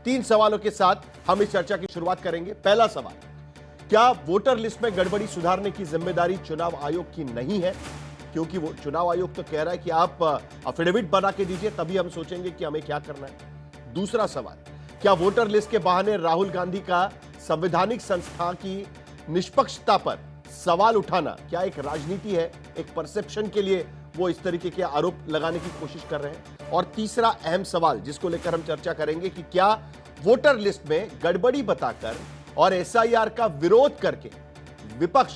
तीन सवालों के साथ हम इस चर्चा की शुरुआत करेंगे। पहला सवाल, क्या वोटर लिस्ट में गड़बड़ी सुधारने की जिम्मेदारी चुनाव आयोग की नहीं है? क्योंकि वो चुनाव आयोग तो कह रहा है कि आप अफिडेविट बना के दीजिए, तभी हम सोचेंगे कि हमें क्या करना है। दूसरा सवाल, क्या वोटर लिस्ट के बहाने राहुल गांधी का संवैधानिक संस्था की निष्पक्षता पर सवाल उठाना क्या एक राजनीति है? एक परसेप्शन के लिए वो इस तरीके के आरोप लगाने की कोशिश कर रहे हैं। और तीसरा अहम सवाल जिसको लेकर हम चर्चा करेंगे कि क्या वोटर लिस्ट में गड़बड़ी बताकर और एसआईआर का विरोध करके विपक्ष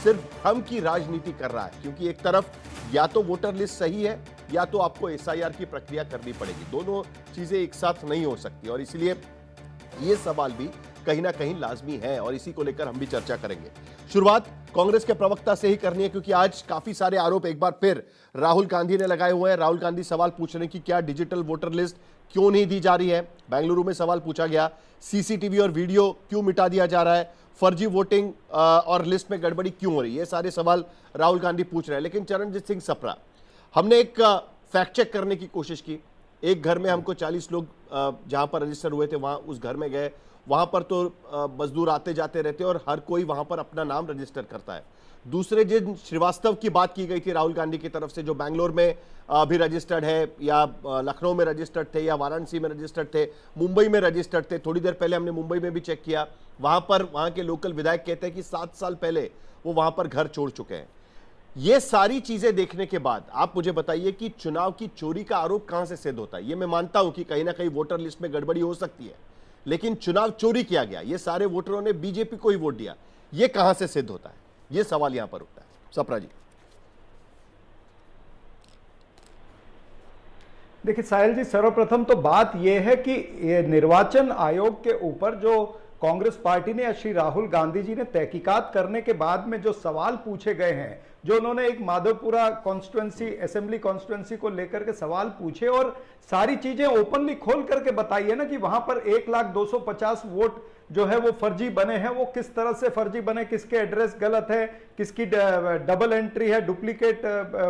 सिर्फ भ्रम की राजनीति कर रहा है? क्योंकि एक तरफ या तो वोटर लिस्ट सही है या तो आपको एसआईआर की प्रक्रिया करनी पड़ेगी, दोनों चीजें एक साथ नहीं हो सकती। और इसलिए यह सवाल भी कहीं ना कहीं लाजमी है और इसी को लेकर हम भी चर्चा करेंगे। शुरुआत कांग्रेस के प्रवक्ता से ही करनी है, क्योंकि आज काफी सारे आरोप एक बार फिर राहुल गांधी ने लगाए हुए हैं। राहुल गांधी सवाल पूछ रहे हैं कि क्या डिजिटल वोटर लिस्ट क्यों नहीं दी जा रही है? बेंगलुरु में सवाल पूछा गया, सीसीटीवी और वीडियो क्यों मिटा दिया जा रहा है? फर्जी वोटिंग और लिस्ट में गड़बड़ी क्यों हो रही है? ये सारे सवाल राहुल गांधी पूछ रहे हैं। लेकिन चरणजीत सिंह सप्रा, हमने एक फैक्ट चेक करने की कोशिश की। एक घर में हमको 40 लोग जहां पर रजिस्टर हुए थे वहां उस घर में गए, वहां पर तो मजदूर आते जाते रहते और हर कोई वहां पर अपना नाम रजिस्टर करता है। दूसरे जिन श्रीवास्तव की बात की गई थी राहुल गांधी की तरफ से, जो बैंगलोर में भी रजिस्टर्ड है या लखनऊ में रजिस्टर्ड थे या वाराणसी में रजिस्टर्ड थे, मुंबई में रजिस्टर्ड थे। थोड़ी देर पहले हमने मुंबई में भी चेक किया, वहां के लोकल विधायक कहते हैं कि 7 साल पहले वो वहां पर घर छोड़ चुके हैं। ये सारी चीजें देखने के बाद आप मुझे बताइए कि चुनाव की चोरी का आरोप कहां से सिद्ध होता है? ये मैं मानता हूं कि कहीं ना कहीं वोटर लिस्ट में गड़बड़ी हो सकती है, लेकिन चुनाव चोरी किया गया, ये सारे वोटरों ने बीजेपी को ही वोट दिया, ये कहां से सिद्ध होता है? ये सवाल यहां पर उठता है। सप्रा जी। देखिए साहिल जी, सर्वप्रथम तो बात यह है कि ये निर्वाचन आयोग के ऊपर जो कांग्रेस पार्टी ने या श्री राहुल गांधी जी ने तहकीकात करने के बाद में जो सवाल पूछे गए हैं, जो उन्होंने एक माधवपुरा कॉन्स्टिट्यूएंसी असेंबली कॉन्स्टिट्यूएंसी को लेकर के सवाल पूछे और सारी चीजें ओपनली खोल करके बताई है ना कि वहां पर 1,250 वोट जो है वो फर्जी बने हैं। वो किस तरह से फर्जी बने, किसके एड्रेस गलत है, किसकी डबल एंट्री है, डुप्लीकेट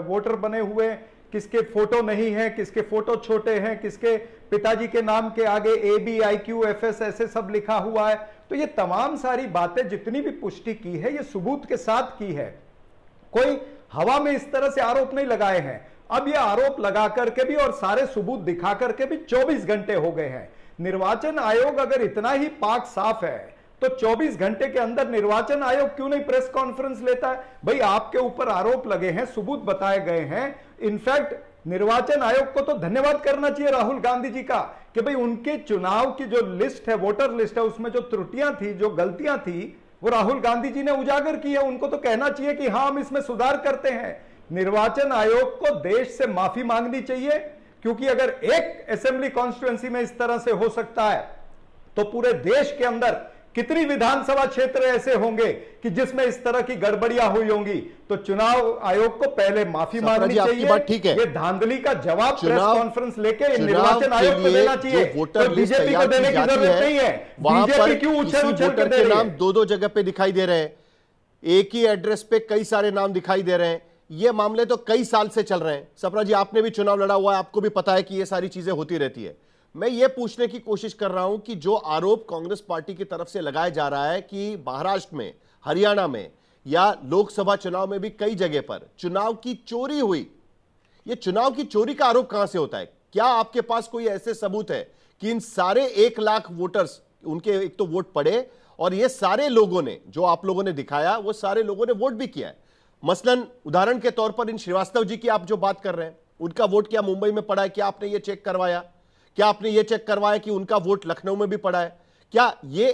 वोटर बने हुए, किसके फोटो नहीं है, किसके फोटो छोटे हैं, किसके पिताजी के नाम के आगे ABIQFS ऐसे सब लिखा हुआ है। तो ये तमाम सारी बातें जितनी भी पुष्टि की है ये सबूत के साथ की है, कोई हवा में इस तरह से आरोप नहीं लगाए हैं। अब ये आरोप लगा करके भी और सारे सबूत दिखा करके भी 24 घंटे हो गए हैं। निर्वाचन आयोग अगर इतना ही पाक साफ है तो 24 घंटे के अंदर निर्वाचन आयोग क्यों नहीं प्रेस कॉन्फ्रेंस लेता है? भाई आपके ऊपर आरोप लगे हैं, सबूत बताए गए हैं। इनफैक्ट निर्वाचन आयोग को तो धन्यवाद करना चाहिए राहुल गांधी जी का कि भाई उनके चुनाव की जो लिस्ट है, वोटर लिस्ट है, उसमें जो त्रुटियां थी, जो गलतियां थी, वो राहुल गांधी जी ने उजागर की है। उनको तो कहना चाहिए कि हाँ हम इसमें सुधार करते हैं। निर्वाचन आयोग को देश से माफी मांगनी चाहिए, क्योंकि अगर एक असेंबली कॉन्स्टिट्यूएंसी में इस तरह से हो सकता है तो पूरे देश के अंदर कितनी विधानसभा क्षेत्र ऐसे होंगे कि जिसमें इस तरह की गड़बड़ियां हुई होंगी। तो चुनाव आयोग को पहले माफी मांगनी चाहिए। बात ठीक है, ये धांधली का जवाब प्रेस कॉन्फ्रेंस लेके निर्वाचन आयोग को देना चाहिए। वोटर लिस्ट बीजेपी को देने की जरूरत नहीं है। बीजेपी क्यों उछल वोटर के नाम दो जगह पे दिखाई दे रहे हैं, एक ही एड्रेस पे कई सारे नाम दिखाई दे रहे हैं? ये मामले तो कई साल से चल रहे हैं। सप्रा जी, आपने भी चुनाव लड़ा हुआ है, आपको भी पता है कि ये सारी चीजें होती रहती है। मैं ये पूछने की कोशिश कर रहा हूं कि जो आरोप कांग्रेस पार्टी की तरफ से लगाया जा रहा है कि महाराष्ट्र में, हरियाणा में या लोकसभा चुनाव में भी कई जगह पर चुनाव की चोरी हुई, ये चुनाव की चोरी का आरोप कहां से होता है? क्या आपके पास कोई ऐसे सबूत है कि इन सारे 1 लाख वोटर्स, उनके एक तो वोट पड़े और ये सारे लोगों ने, जो आप लोगों ने दिखाया, वो सारे लोगों ने वोट भी किया है? मसलन उदाहरण के तौर पर इन श्रीवास्तव जी की आप जो बात कर रहे हैं, उनका वोट क्या मुंबई में पड़ा है? क्या आपने ये चेक करवाया? क्या आपने ये चेक करवाया कि उनका वोट लखनऊ में भी पड़ा है? क्या ये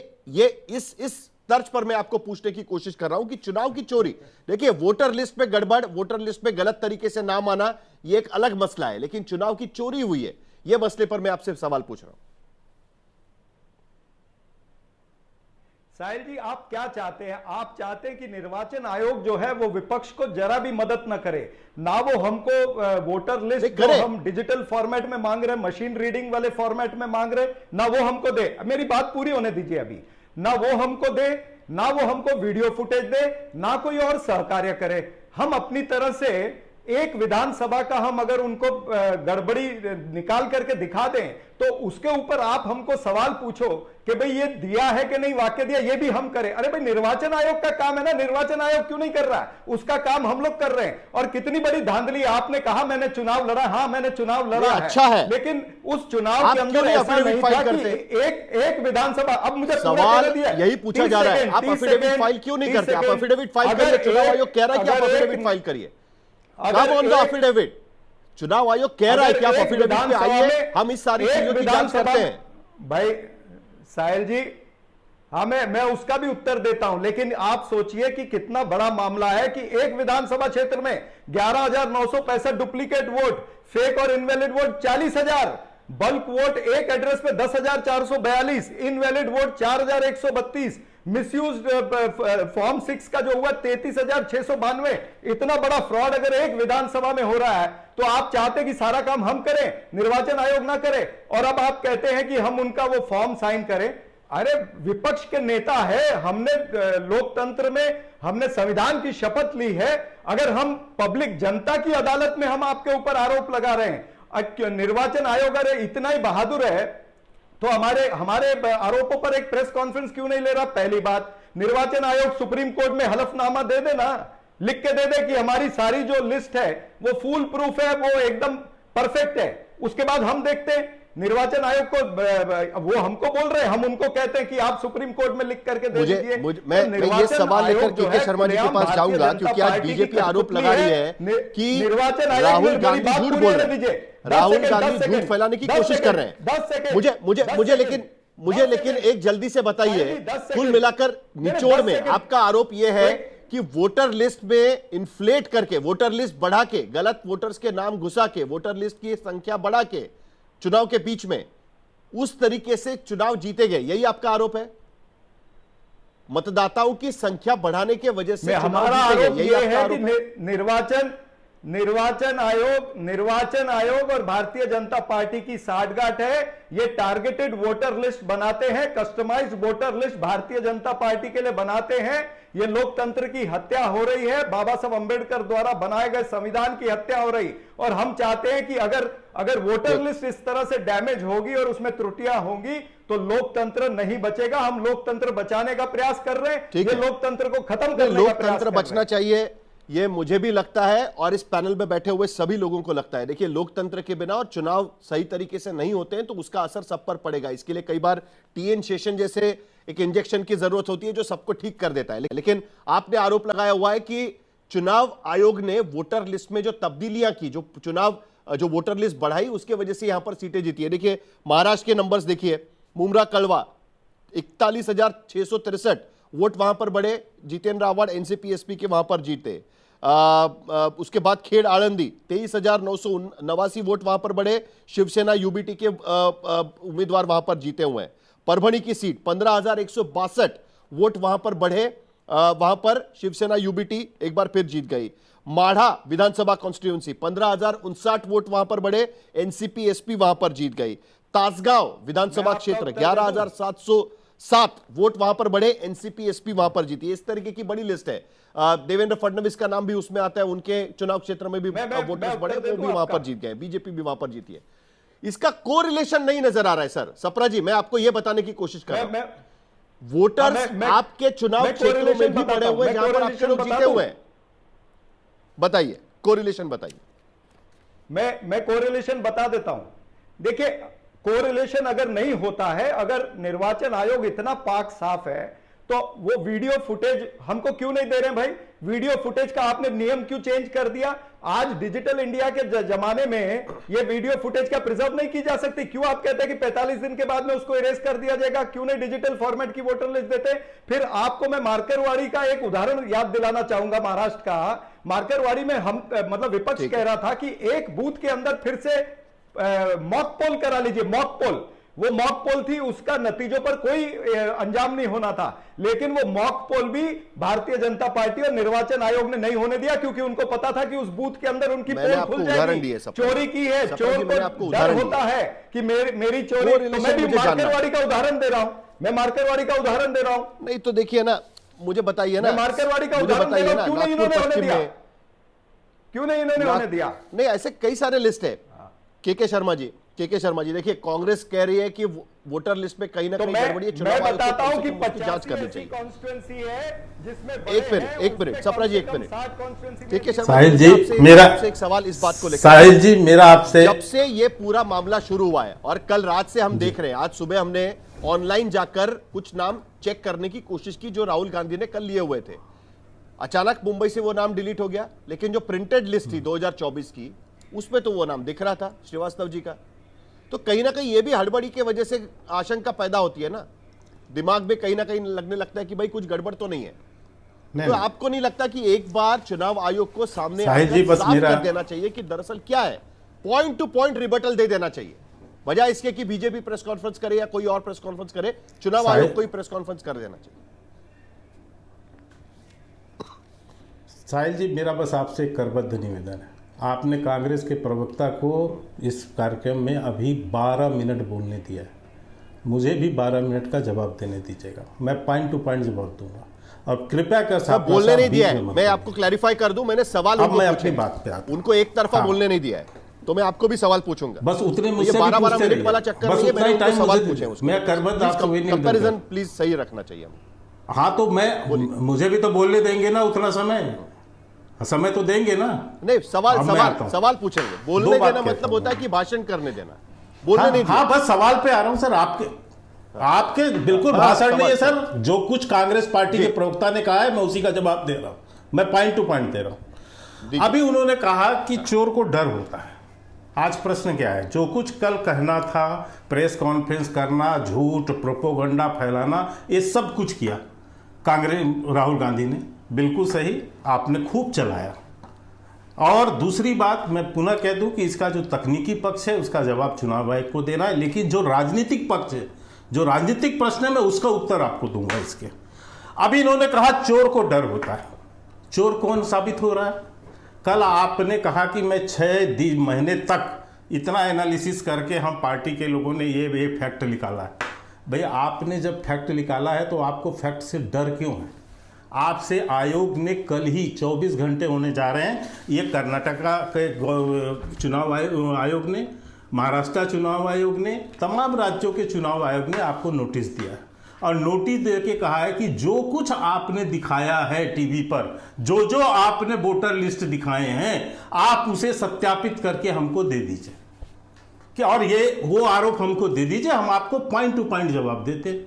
इस तर्ज पर मैं आपको पूछने की कोशिश कर रहा हूं कि चुनाव की चोरी, देखिए वोटर लिस्ट में गड़बड़, वोटर लिस्ट में गलत तरीके से नाम आना, ये एक अलग मसला है, लेकिन चुनाव की चोरी हुई है, ये मसले पर मैं आपसे सवाल पूछ रहा हूं। साहिल जी, आप क्या चाहते हैं? आप चाहते हैं कि निर्वाचन आयोग जो है वो विपक्ष को जरा भी मदद न करे, ना वो हमको वोटर लिस्ट जो हम डिजिटल फॉर्मेट में मांग रहे हैं, मशीन रीडिंग वाले फॉर्मेट में मांग रहे, ना वो हमको दे। मेरी बात पूरी होने दीजिए अभी। ना वो हमको दे, ना वो हमको वीडियो फुटेज दे, ना कोई और सहकार्य करे। हम अपनी तरह से एक विधानसभा का हम अगर उनको गड़बड़ी निकाल करके दिखा दें तो उसके ऊपर आप हमको सवाल पूछो कि भाई ये दिया है कि नहीं, वाकई दिया, ये भी हम करें। अरे भाई निर्वाचन आयोग का काम है ना, निर्वाचन आयोग क्यों नहीं कर रहा है? उसका काम हम लोग कर रहे हैं। और कितनी बड़ी धांधली, आपने कहा मैंने चुनाव लड़ा, हाँ मैंने चुनाव लड़ा है, अच्छा है, लेकिन उस चुनाव के अंदर ऐसा नहीं था कि एक विधानसभा, अब मुझे सवाल यही पूछा जा रहा है, आप एफिडेविट फाइल क्यों नहीं करते? आप एफिडेविट फाइल करिए, चुनाव आयोग कह रहा है कि आप एफिडेविट फाइल करिए। कम ऑन द एफिडेविट, चुनाव आयोग कह रहा है कि आप एफिडेविट पे आइए, हम इस सारी चीजों की जांच करते हैं। भाई साहिल जी, हाँ मैं उसका भी उत्तर देता हूं, लेकिन आप सोचिए कि कितना बड़ा मामला है कि एक विधानसभा क्षेत्र में 11,965 डुप्लीकेट वोट, फेक और इनवैलिड वोट 40,000, बल्क वोट एक एड्रेस पे 10,442, इनवैलिड वोट 4,132, मिसयूज फॉर्म 6 का जो हुआ 33,692। इतना बड़ा फ्रॉड अगर एक विधानसभा में हो रहा है तो आप चाहते कि सारा काम हम करें, निर्वाचन आयोग ना करे, और अब आप कहते हैं कि हम उनका वो फॉर्म साइन करें। अरे विपक्ष के नेता है, हमने लोकतंत्र में हमने संविधान की शपथ ली है। अगर हम पब्लिक जनता की अदालत में हम आपके ऊपर आरोप लगा रहे हैं, निर्वाचन आयोग अरे इतना ही बहादुर है तो हमारे आरोपों पर एक प्रेस कॉन्फ्रेंस क्यों नहीं ले रहा? पहली बात, निर्वाचन आयोग सुप्रीम कोर्ट में हलफनामा दे देना, लिख के दे दे कि हमारी सारी जो लिस्ट है वो फुल प्रूफ है, वो एकदम परफेक्ट है। उसके बाद हम देखते हैं निर्वाचन आयोग को, वो हमको बोल रहे हैं, हम उनको कहते हैं कि आप सुप्रीम कोर्ट में लिख करके दे दीजिए। मैं ये सवाल लेकर के शर्मा जी के पास जाऊंगा, क्योंकि आज बीजेपी आरोप लगा रही है कि राहुल गांधी झूठ बोल रहे हैं, राहुल गांधी झूठ फैलाने की कोशिश कर रहे हैं। मुझे लेकिन एक जल्दी से बताइए, कुल मिलाकर निचोड़ में आपका आरोप यह है कि वोटर लिस्ट में इन्फ्लेट करके, वोटर लिस्ट बढ़ा के, गलत वोटर्स के नाम घुसा के, वोटर लिस्ट की संख्या बढ़ा के चुनाव के बीच में उस तरीके से चुनाव जीते गए, यही आपका आरोप है? मतदाताओं की संख्या बढ़ाने के वजह से हमारा आरोप यह है कि निर्वाचन आयोग और भारतीय जनता पार्टी की साठगांठ है। ये टारगेटेड वोटर लिस्ट बनाते हैं, customised voter list Bharatiya Janata party के लिए बनाते हैं। ये लोकतंत्र की हत्या हो रही है, बाबा साहब अंबेडकर द्वारा बनाए गए संविधान की हत्या हो रही। और हम चाहते हैं कि अगर वोटर लिस्ट इस तरह से डैमेज होगी और उसमें त्रुटियां होंगी तो लोकतंत्र नहीं बचेगा। हम लोकतंत्र बचाने का प्रयास कर रहे हैं, ये लोकतंत्र को खत्म करने का प्रयास कर रहे हैं। लोकतंत्र बचना चाहिए, ये मुझे भी लगता है और इस पैनल में बैठे हुए सभी लोगों को लगता है। देखिए, लोकतंत्र के बिना और चुनाव सही तरीके से नहीं होते हैं तो उसका असर सब पर पड़ेगा। इसके लिए कई बार टीएन शेषन जैसे एक इंजेक्शन की जरूरत होती है जो सबको ठीक कर देता है। लेकिन आपने आरोप लगाया हुआ है कि चुनाव आयोग ने वोटर लिस्ट में जो तब्दीलियां की, जो वोटर लिस्ट बढ़ाई, उसके वजह से यहां पर सीटें जीती है। देखिए महाराष्ट्र के नंबर्स देखिए, मुमरा कड़वा 41,663 वोट वहां पर बढ़े, जितेंद्र आव्हाड एनसीपी एसपी के वहां पर जीते। उसके बाद खेड़ आळंदी 23,989 वोट वहां पर बढ़े, शिवसेना यूबीटी के उम्मीदवार वहां पर जीते हुए हैं। परभणी की सीट 15,162 वोट वहां पर बढ़े, वहां पर शिवसेना यूबीटी एक बार फिर जीत गई। माढ़ा विधानसभा कॉन्स्टिट्यूंसी 15,059 वोट वहां पर बढ़े, एनसीपी एसपी वहां पर जीत गई। तासगांव विधानसभा क्षेत्र 11,707 वोट वहां पर बढ़े, एनसीपी एसपी वहां पर जीती। इस तरीके की बड़ी लिस्ट है। देवेंद्र फडणवीस का नाम भी उसमें आता है, उनके चुनाव क्षेत्र में भी वोटर्स बढ़े, वो भी वहां पर जीत गए, बीजेपी भी वहां पर जीती है। इसका कोरिलेशन नहीं नजर आ रहा है सर। सप्रा जी, मैं आपको यह बताने की कोशिश कर रहा हूं, वोटर्स आपके चुनाव क्षेत्रों में भी बढ़े हुए जहां पर आपके लोग जीते हुए हैं। बताइए, कोरिलेशन बताइए। मैं कोरिलेशन बता देता हूं। देखिए, कोरिलेशन अगर नहीं होता है, अगर निर्वाचन आयोग इतना पाक साफ है तो वो वीडियो फुटेज हमको क्यों नहीं दे रहे हैं? भाई वीडियो फुटेज का आपने नियम क्यों चेंज कर दिया? आज डिजिटल इंडिया के जमाने में ये वीडियो फुटेज का प्रिजर्व नहीं की जा सकती? क्यों आप कहते हैं कि 45 दिन के बाद में उसको इरेज कर दिया जाएगा? क्यों नहीं डिजिटल फॉर्मेट की वोटर लिस्ट देते? फिर आपको मैं मार्करवाड़ी का एक उदाहरण याद दिलाना चाहूंगा, महाराष्ट्र का। मार्करवाड़ी में हम मतलब विपक्ष कह रहा था कि एक बूथ के अंदर फिर से मॉक पोल करा लीजिए, मॉक पोल। वो मॉक पोल थी, उसका नतीजों पर कोई अंजाम नहीं होना था, लेकिन वो मॉक पोल भी भारतीय जनता पार्टी और निर्वाचन आयोग ने नहीं होने दिया, क्योंकि उनको पता था कि उस बूथ के अंदर उनकी पोल खुल जाएगी। चोरी की है, चोर को डर होता है कि मेरी चोरी। तो मैं भी मार्करवाड़ी का उदाहरण दे रहा हूं, मैं मार्करवाड़ी का उदाहरण दे रहा हूं। नहीं तो देखिए ना, मुझे बताइए ना, मार्करवाड़ी का उदाहरण दे रहा हूं, क्यों नहीं इन्होंने होने दिया? क्यों नहीं इन्होंने होने दिया? नहीं, ऐसे कई सारे लिस्ट है। के शर्मा जी देखिए, कांग्रेस कह रही है कि वोटर लिस्ट में कहीं ना कहीं गड़बड़ी है, मैं बताता हूं कि जांच करनी चाहिए। कॉन्स्टिट्यूंसी है जिसमें एक मिनट सपना जी, एक मिनट। ठीक है साहिल जी, मेरा एक सवाल इस बात को लेकर। साहिल जी, मेरा आपसे, जब से ये पूरा मामला शुरू हुआ है और कल रात से हम देख रहे हैं, आज सुबह हमने ऑनलाइन जाकर कुछ नाम चेक करने की कोशिश की जो राहुल गांधी ने कल लिए हुए थे। अचानक मुंबई से वो नाम डिलीट हो गया, लेकिन जो प्रिंटेड लिस्ट थी 2024 की, उसमें तो वो नाम दिख रहा था, श्रीवास्तव जी का। तो कहीं ना कहीं ये भी हड़बड़ी की वजह से आशंका पैदा होती है ना, दिमाग में कहीं ना कहीं लगने लगता है कि भाई कुछ गड़बड़ तो नहीं है। तो आपको नहीं लगता कि एक बार चुनाव आयोग को सामने साफ कर देना चाहिए कि दरअसल क्या है, पॉइंट टू पॉइंट रिबटल दे देना चाहिए, बजाय इसके कि बीजेपी प्रेस कॉन्फ्रेंस करे या कोई और प्रेस कॉन्फ्रेंस करे, चुनाव आयोग को ही प्रेस कॉन्फ्रेंस कर देना चाहिए। साहिल जी, मेरा बस आपसे एक करबद्ध निवेदन है। आपने कांग्रेस के प्रवक्ता को इस कार्यक्रम में अभी 12 मिनट बोलने दिया है, मुझे भी 12 मिनट का जवाब देने दीजिएगा। मैं पॉइंट टू पॉइंट जवाब दूंगा और कृपया कर साहब बोलने नहीं दिया है। मैं आपको क्लैरिफाई कर दूं, मैंने सवाल अब मैं अपनी बात पे आता हूं। उनको एक तरफा बोलने नहीं दिया है, तो मैं आपको भी सवाल पूछूंगा। बस उतने मुझसे भी 12 मिनट वाला चक्कर नहीं है, मैंने उनको सवाल पूछे। मैं करबद्ध आपको कंपैरिजन प्लीज सही रखना चाहिए। हाँ, तो मैं मुझे भी तो बोलने देंगे ना, उतना समय तो देंगे ना। नहीं, सवाल पूछेंगे। बोलने देना मतलब होता है कि भाषण करने देना, बोलने नहीं। हाँ, बस सवाल पे आ रहा हूं सर। आपके बिल्कुल भाषण नहीं है सर। जो कुछ कांग्रेस पार्टी के प्रवक्ता ने कहा है, मैं उसी का जवाब दे रहा हूं। मैं पॉइंट टू पॉइंट दे रहा हूं। अभी उन्होंने कहा कि चोर को डर होता है। आज प्रश्न क्या है? जो कुछ कल कहना था, प्रेस कॉन्फ्रेंस करना, झूठ प्रोपोगंडा फैलाना, ये सब कुछ किया कांग्रेस, राहुल गांधी ने। बिल्कुल सही, आपने खूब चलाया। और दूसरी बात मैं पुनः कह दूं कि इसका जो तकनीकी पक्ष है उसका जवाब चुनाव आयोग को देना है, लेकिन जो राजनीतिक पक्ष है, जो राजनीतिक प्रश्न है, मैं उसका उत्तर आपको दूंगा इसके। अभी इन्होंने कहा चोर को डर होता है। चोर कौन साबित हो रहा है? कल आपने कहा कि मैं 6 महीने तक इतना एनालिसिस करके हम पार्टी के लोगों ने ये फैक्ट निकाला है। भाई, आपने जब फैक्ट निकाला है तो आपको फैक्ट से डर क्यों है? आपसे आयोग ने कल ही 24 घंटे होने जा रहे हैं, ये कर्नाटका के चुनाव आयोग ने, महाराष्ट्र चुनाव आयोग ने, तमाम राज्यों के चुनाव आयोग ने आपको नोटिस दिया है। और नोटिस दे के कहा है कि जो कुछ आपने दिखाया है टीवी पर, जो आपने वोटर लिस्ट दिखाए हैं, आप उसे सत्यापित करके हमको दे दीजिए कि, और ये वो आरोप हमको दे दीजिए, हम आपको पॉइंट टू पॉइंट जवाब देते।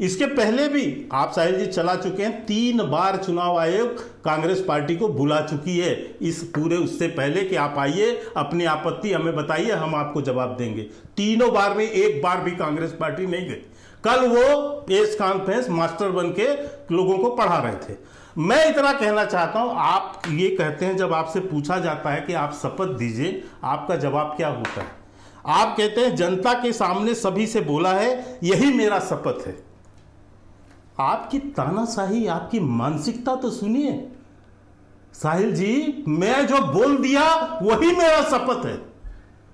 इसके पहले भी आप साहिल जी चला चुके हैं, 3 बार चुनाव आयोग कांग्रेस पार्टी को बुला चुकी है इस पूरे, उससे पहले कि आप आइए, अपनी आपत्ति हमें बताइए, हम आपको जवाब देंगे। तीनों बार में एक बार भी कांग्रेस पार्टी नहीं गई। कल वो प्रेस कॉन्फ्रेंस मास्टर बन के लोगों को पढ़ा रहे थे। मैं इतना कहना चाहता हूं, आप ये कहते हैं, जब आपसे पूछा जाता है कि आप शपथ दीजिए, आपका जवाब क्या होता है? आप कहते हैं जनता के सामने सभी से बोला है, यही मेरा शपथ है। आपकी तानाशाही, आपकी मानसिकता तो सुनिए साहिल जी। मैं जो बोल दिया वही मेरा शपथ है।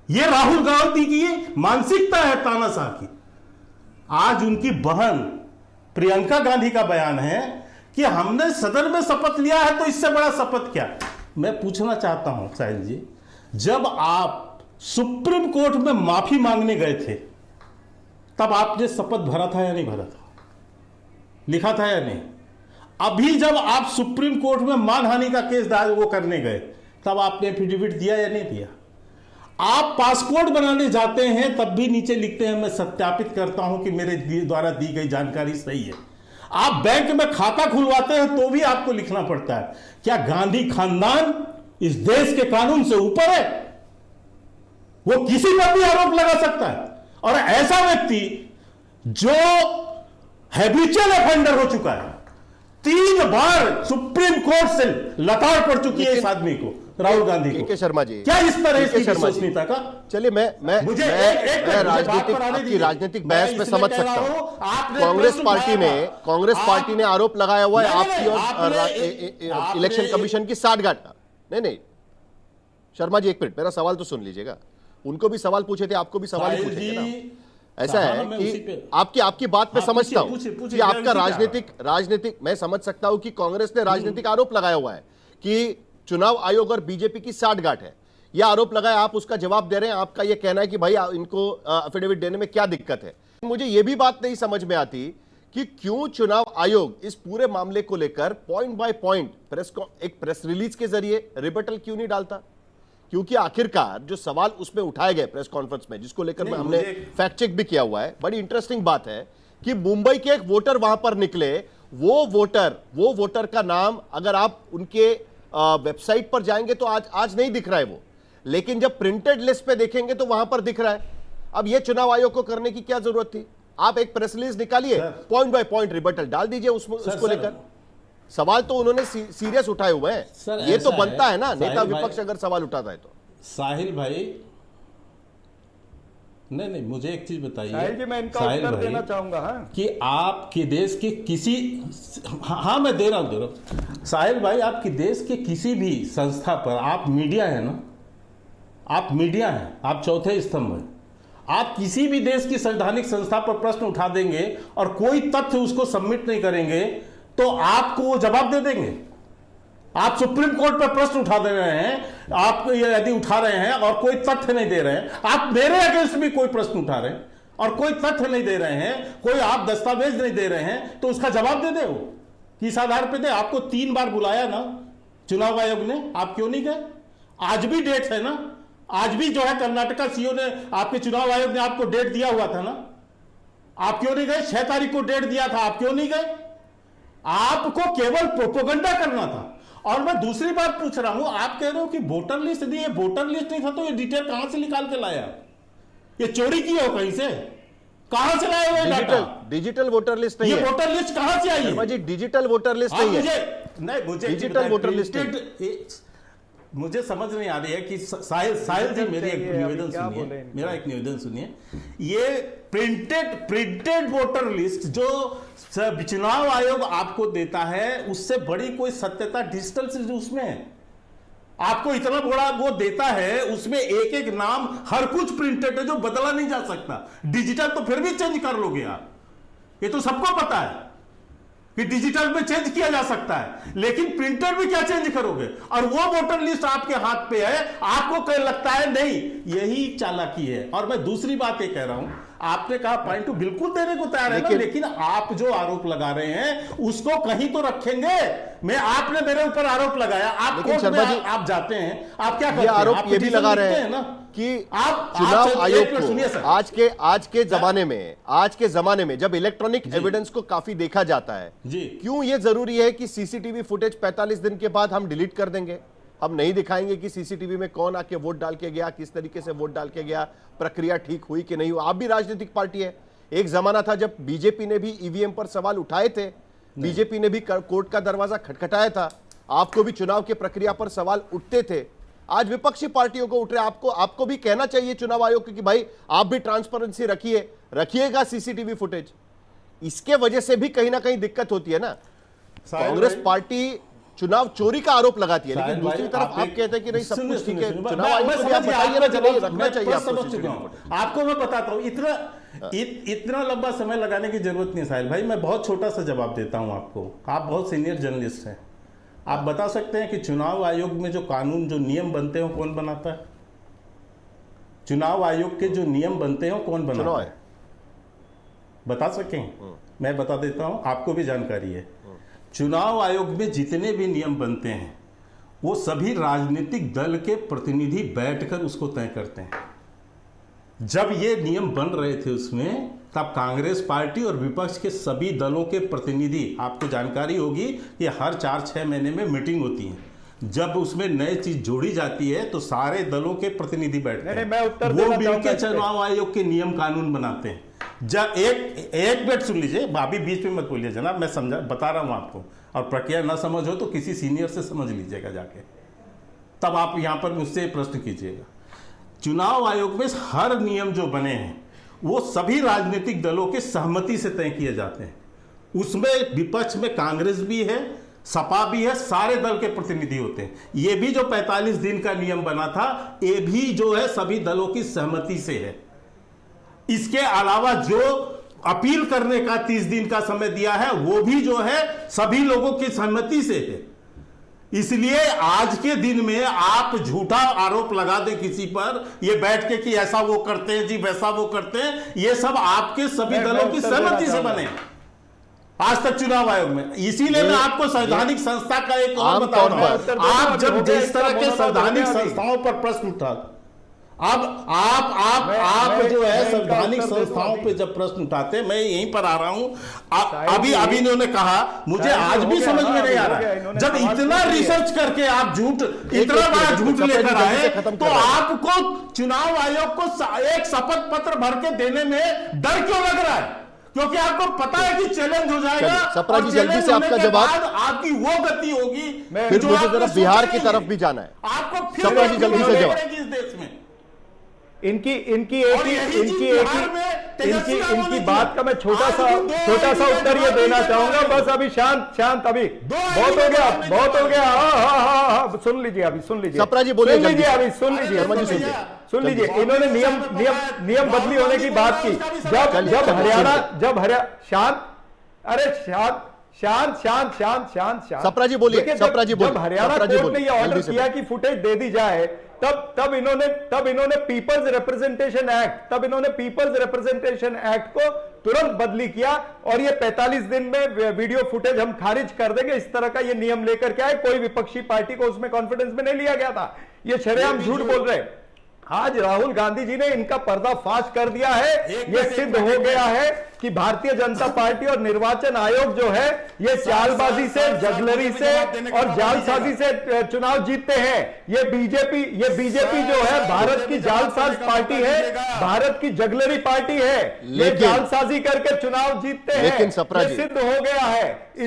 यह राहुल गांधी की मानसिकता है तानाशाह की। आज उनकी बहन प्रियंका गांधी का बयान है कि हमने सदन में शपथ लिया है, तो इससे बड़ा शपथ क्या? मैं पूछना चाहता हूं साहिल जी, जब आप सुप्रीम कोर्ट में माफी मांगने गए थे, तब आपने शपथ भरा था या नहीं भरा था? लिखा था या नहीं? अभी जब आप सुप्रीम कोर्ट में मानहानि का केस वो करने गए, तब आपने एफिडेविट दिया या नहीं दिया? आप पासपोर्ट बनाने जाते हैं, तब भी नीचे लिखते हैं, मैं सत्यापित करता हूं कि मेरे द्वारा दी गई जानकारी सही है। आप बैंक में खाता खुलवाते हैं तो भी आपको लिखना पड़ता है। क्या गांधी खानदान इस देश के कानून से ऊपर है? वो किसी पर भी आरोप लगा सकता है। और ऐसा व्यक्ति जो हैबिचुअल ऑफेंडर हो चुका है, 3 बार सुप्रीम कोर्ट से लताड़ पड़ चुकी है इस आदमी को, राहुल गांधी को। के शर्मा जी, क्या इस तरह की विश्वसनीयता का? चलिए, मैं राजनीतिक बहस में समझ सकता हूं। कांग्रेस पार्टी ने आरोप लगाया हुआ है आपकी और इलेक्शन कमीशन की साठगांठ का। नहीं, शर्मा जी एक मिनट, मेरा सवाल तो सुन लीजिएगा। उनको भी सवाल पूछे थे, आपको भी सवाल ही पूछेंगे ना। ऐसा है कि आपकी बात में समझता हूं कि आपका राजनीतिक मैं समझ सकता हूं कि कांग्रेस ने राजनीतिक आरोप लगाया हुआ है कि चुनाव आयोग और बीजेपी की साठगांठ है, यह आरोप लगाया, आप उसका जवाब दे रहे हैं। आपका यह कहना है कि भाई इनको एफिडेविट देने में क्या दिक्कत है। मुझे यह भी बात नहीं समझ में आती कि क्यों चुनाव आयोग इस पूरे मामले को लेकर पॉइंट बाय पॉइंट एक प्रेस रिलीज के जरिए रिबटल क्यों नहीं डालता, क्योंकि आखिरकार जो सवाल उसमें उठाए गए प्रेस कॉन्फ्रेंस में, जिसको लेकर हमने फैक्ट चेक भी किया हुआ है, बड़ी इंटरेस्टिंग बात है कि मुंबई के एक वोटर वहां पर निकले, वो वोटर का नाम अगर आप उनके वेबसाइट पर जाएंगे तो आज नहीं दिख रहा है वो, लेकिन जब प्रिंटेड लिस्ट पे देखेंगे तो वहां पर दिख रहा है। अब ये चुनाव आयोग को करने की क्या जरूरत थी? आप एक प्रेस रिलीज निकालिए, पॉइंट बाय पॉइंट रिबटल डाल दीजिए उसको लेकर। सवाल तो उन्होंने सीरियस उठाए हुए हैं, ये तो बनता है ना, नेता विपक्ष अगर सवाल उठाता है तो। साहिल भाई, नहीं मुझे एक चीज बताइए साहिल जी, मैं इनका उत्तर देना चाहूंगा कि आपके देश के किसी, हाँ मैं दे रहा हूं साहिल भाई, आपके देश के किसी भी संस्था पर, आप मीडिया है ना, आप मीडिया हैं, आप चौथे स्तंभ हैं, आप किसी भी देश की संवैधानिक संस्था पर प्रश्न उठा देंगे और कोई तथ्य उसको सबमिट नहीं करेंगे तो आपको वो जवाब दे देंगे। आप सुप्रीम कोर्ट पर प्रश्न उठा दे रहे हैं, आप यदि उठा रहे हैं और कोई तथ्य नहीं दे रहे हैं, आप मेरे अगेंस्ट भी कोई प्रश्न उठा रहे हैं और कोई तथ्य नहीं दे रहे हैं, कोई आप दस्तावेज नहीं दे रहे हैं, तो उसका जवाब दे दे वो, किस आधार पर दे? आपको 3 बार बुलाया ना चुनाव आयोग ने, आप क्यों नहीं गए? आज भी डेट है ना, आज भी जो है कर्नाटका सीओ ने, आपके चुनाव आयोग ने आपको डेट दिया हुआ था ना, आप क्यों नहीं गए? 6 तारीख को डेट दिया था, आप क्यों नहीं गए? आपको केवल प्रोपेगेंडा करना था। और मैं दूसरी बात पूछ रहा हूं, आप कह रहे हो कि वोटर लिस्ट दी, ये वोटर लिस्ट नहीं था तो ये डिटेल कहां से निकाल के लाया? ये चोरी की हो कहीं से? कहां से लाया हुआ डाटा? डिजिटल वोटर लिस्ट नहीं ये है। वोटर लिस्ट कहां से आई है? जी डिजिटल वोटर लिस्ट नहीं है, मुझे डिजिटल वोटर लिस्ट मुझे समझ नहीं आ रही है कि साहिल जी मेरी एक निवेदन सुनिए, मेरा एक निवेदन सुनिए। ये प्रिंटेड वोटर लिस्ट जो चुनाव आयोग आपको देता है, उससे बड़ी कोई सत्यता डिजिटल उसमें है। आपको इतना बड़ा वो देता है, उसमें एक एक नाम हर कुछ प्रिंटेड है जो बदला नहीं जा सकता। डिजिटल तो फिर भी चेंज कर लोगे आप, ये तो सबको पता है कि डिजिटल में चेंज किया जा सकता है, लेकिन प्रिंटर में क्या चेंज करोगे? और वो वोटर लिस्ट आपके हाथ पे है, आपको कहीं लगता है नहीं, यही चालाकी है। और मैं दूसरी बात ये कह रहा हूं, आपने कहा पॉइंट टू बिल्कुल देने को तैयार है, लेकिन आप जो आरोप लगा रहे हैं उसको कहीं तो रखेंगे। आपने मेरे ऊपर आरोप लगाया, आप कोर्ट में आप जाते हैं, आप क्या करते हैं? आरोप ये भी लगा रहे हैं ना कि आप चुनाव आयोग को आज के जमाने में जब इलेक्ट्रॉनिक एविडेंस को काफी देखा जाता है, क्यों ये जरूरी है कि सीसीटीवी फुटेज 45 दिन के बाद हम डिलीट कर देंगे? हम नहीं दिखाएंगे कि सीसीटीवी में कौन आके वोट डाल के गया, किस तरीके से वोट डाल के गया, प्रक्रिया ठीक हुई कि नहीं हुई। आप भी राजनीतिक पार्टी है, एक जमाना था जब बीजेपी ने भी ईवीएम पर सवाल उठाए थे, बीजेपी ने भी कोर्ट का दरवाजा खटखटाया था, आपको भी चुनाव की प्रक्रिया पर सवाल उठते थे। आज विपक्षी पार्टियों को उठ रहे, आपको भी कहना चाहिए चुनाव आयोग को कि भाई आप भी ट्रांसपेरेंसी रखिएगा सीसीटीवी फुटेज। इसके वजह से भी कहीं ना कहीं दिक्कत होती है ना। कांग्रेस पार्टी चुनाव चोरी का आरोप लगाती है, लेकिन दूसरी तरफ आप कहते हैं कि नहीं, सब कुछ ठीक है। चुनाव आयोग को आप बताइए ना कि नहीं रखना चाहिए आपको। मैं बताता हूं, इतना लंबा समय लगाने की जरूरत नहीं साहिल भाई, मैं बहुत छोटा सा जवाब देता हूं आपको। आप बहुत सीनियर जर्नलिस्ट हैं, आप बता सकते हैं कि चुनाव आयोग में जो कानून, जो नियम बनते हैं, कौन बनाता है? चुनाव आयोग के जो नियम बनते हैं कौन बनाता है? बता सकें? मैं बता देता हूं, आपको भी जानकारी है। चुनाव आयोग में जितने भी नियम बनते हैं वो सभी राजनीतिक दल के प्रतिनिधि बैठकर उसको तय करते हैं। जब ये नियम बन रहे थे उसमें, तब कांग्रेस पार्टी और विपक्ष के सभी दलों के प्रतिनिधि, आपको जानकारी होगी कि हर 4-6 महीने में मीटिंग होती है। जब उसमें नई चीज जोड़ी जाती है तो सारे दलों के प्रतिनिधि बैठते हैं, वो मिलकर चुनाव आयोग के नियम कानून बनाते हैं। जब एक मिनट सुन लीजिए, अभी बीच में मत बोलिए जनाब, मैं समझा बता रहा हूं आपको, और प्रक्रिया ना समझ हो तो किसी सीनियर से समझ लीजिएगा जाके, तब आप यहां पर मुझसे प्रश्न कीजिएगा। चुनाव आयोग में हर नियम जो बने हैं वो सभी राजनीतिक दलों के सहमति से तय किए जाते हैं। उसमें विपक्ष में कांग्रेस भी है, सपा भी है, सारे दल के प्रतिनिधि होते हैं। ये भी जो 45 दिन का नियम बना था, ये भी जो है सभी दलों की सहमति से है। इसके अलावा जो अपील करने का 30 दिन का समय दिया है, वो भी जो है सभी लोगों की सहमति से है। इसलिए आज के दिन में आप झूठा आरोप लगा दें किसी पर, ये बैठ के कि ऐसा वो करते हैं जी, वैसा वो करते हैं, ये सब आपके सभी दलों की सहमति से बने आज तक चुनाव आयोग में। इसीलिए मैं आपको संवैधानिक संस्था का एक और बता रहा हूं। आप जब जिस तरह के संवैधानिक संस्थाओं पर प्रश्न उठा, अब आप जो है संवैधानिक संस्थाओं पे जब प्रश्न उठाते, मैं यहीं पर आ रहा हूं। अभी इन्होंने कहा, मुझे आज भी समझ में नहीं आ रहा, जब इतना रिसर्च करके आप इतना बड़ा झूठ लेकर आए, तो आपको चुनाव आयोग को एक शपथ पत्र भर के देने में डर क्यों लग रहा है? क्योंकि आपको पता है कि चैलेंज हो जाएगा। सप्रा जी, जल्दी से आपका जवाब। आपकी वो गति होगी, फिर मुझे जरा बिहार की तरफ भी जाना है। आपको सप्रा जी, जल्दी से जवाब। इस देश में इनकी बात का मैं छोटा सा उत्तर ये देना चाहूंगा। बस अभी शांत अभी बहुत हो गया। हाँ, सुन लीजिए अभी, सुन लीजिए सप्रा जी बोलिए, सुन लीजिए। इन्होंने नियम बदली होने की बात की। जब हरियाणा शांत। सप्रा जी बोलिए, सप्रा जी बोलिए। जब हरियाणा कोर्ट ने यह ऑर्डर किया कि फुटेज दे दी जाए, तब इन्होंने पीपल्स रिप्रेजेंटेशन एक्ट को तुरंत बदली किया और ये 45 दिन में वीडियो फुटेज हम खारिज कर देंगे, इस तरह का ये नियम लेकर के आए। कोई विपक्षी पार्टी को उसमें कॉन्फिडेंस में नहीं लिया गया था। ये शरेआम झूठ बोल रहे हैं। आज राहुल गांधी जी ने इनका पर्दाफाश कर दिया है। ये सिद्ध हो गया है कि भारतीय जनता पार्टी और निर्वाचन आयोग जो है ये चालबाजी से, जगलरी से और जालसाजी से चुनाव जीतते हैं। ये बीजेपी जो है भारत की जालसाज पार्टी है, भारत की जगलरी पार्टी है। ये जालसाजी करके चुनाव जीतते हैं। लेकिन सप्रा जी, सिद्ध हो गया है।